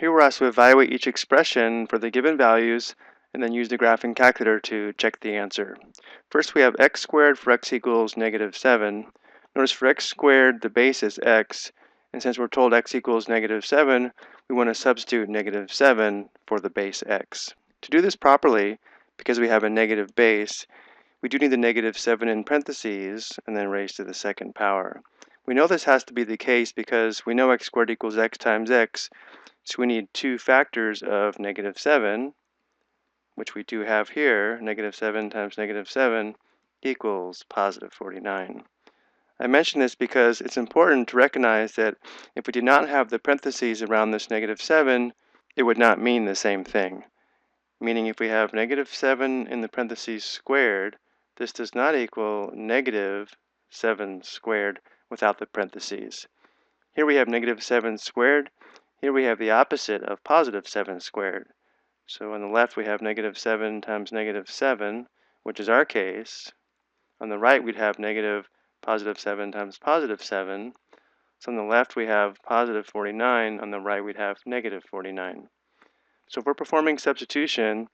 Here we're asked to evaluate each expression for the given values and then use the graphing calculator to check the answer. First we have x squared for x equals -7. Notice for x squared the base is x, and since we're told x equals -7, we want to substitute -7 for the base x. To do this properly, because we have a negative base, we do need the -7 in parentheses and then raised to the second power. We know this has to be the case because we know x squared equals x times x, so we need two factors of -7, which we do have here. -7 times -7 equals +49. I mention this because it's important to recognize that if we did not have the parentheses around this -7, it would not mean the same thing. Meaning if we have -7 in the parentheses squared, this does not equal -7 squared without the parentheses. Here we have -7 squared. Here we have the opposite of +7 squared. So on the left we have -7 times -7, which is our case. On the right we'd have +7 times +7. So on the left we have +49. On the right we'd have -49. So if we're performing substitution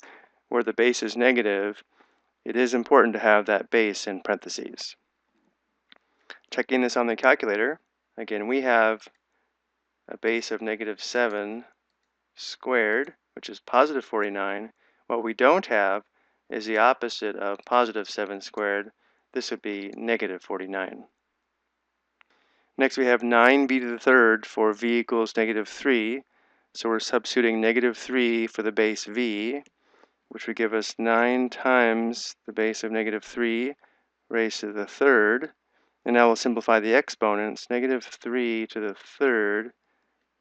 where the base is negative, it is important to have that base in parentheses. Checking this on the calculator, again we have a base of -7 squared, which is +49. What we don't have is the opposite of +7 squared. This would be -49. Next we have 9b to the third for v equals -3. So we're substituting -3 for the base v, which would give us 9 times the base of -3 raised to the third. And now we'll simplify the exponents. -3 to the third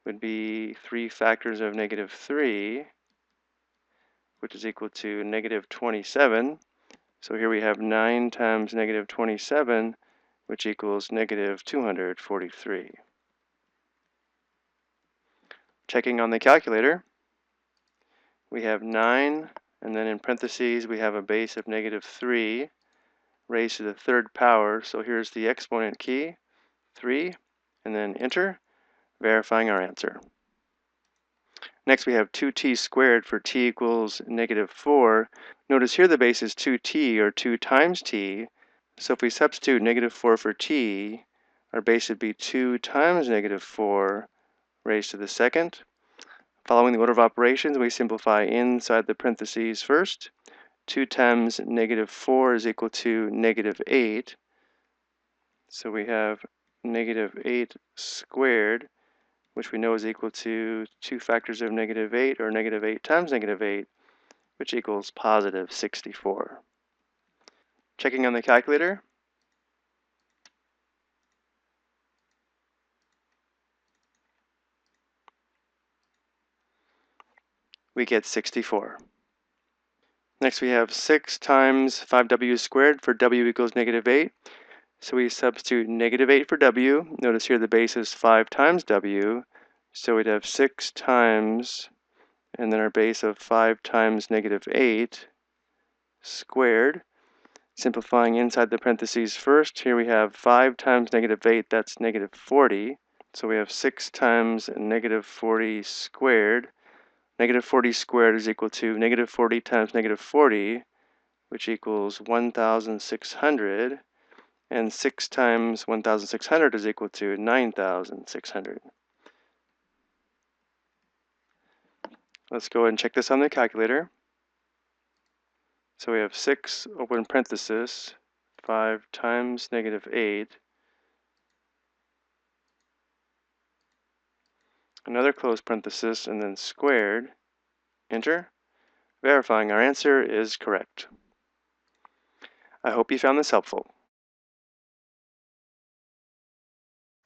would be 3 factors of -3, which is equal to -27. So here we have 9 times -27, which equals -243. Checking on the calculator, we have 9, and then in parentheses we have a base of -3 raised to the third power. So here's the exponent key, 3, and then enter, verifying our answer. Next we have 2t squared for t equals -4. Notice here the base is 2t, or 2 times t. So if we substitute -4 for t, our base would be 2 times -4 raised to the second. Following the order of operations, we simplify inside the parentheses first. 2 times -4 is equal to -8. So we have -8 squared, which we know is equal to 2 factors of -8, or -8 times -8, which equals +64. Checking on the calculator, we get 64. Next we have 6 times 5w squared for w equals -8. So we substitute -8 for w. Notice here the base is 5 times w. So we'd have 6 times, and then our base of 5 times -8 squared. Simplifying inside the parentheses first, here we have 5 times -8, that's -40. So we have 6 times -40 squared. -40 squared is equal to -40 times -40, which equals 1,600. And 6 times 1,600 is equal to 9,600. Let's go ahead and check this on the calculator. So we have 6 open parenthesis, 5 times -8, another close parenthesis, and then squared, enter, verifying our answer is correct. I hope you found this helpful.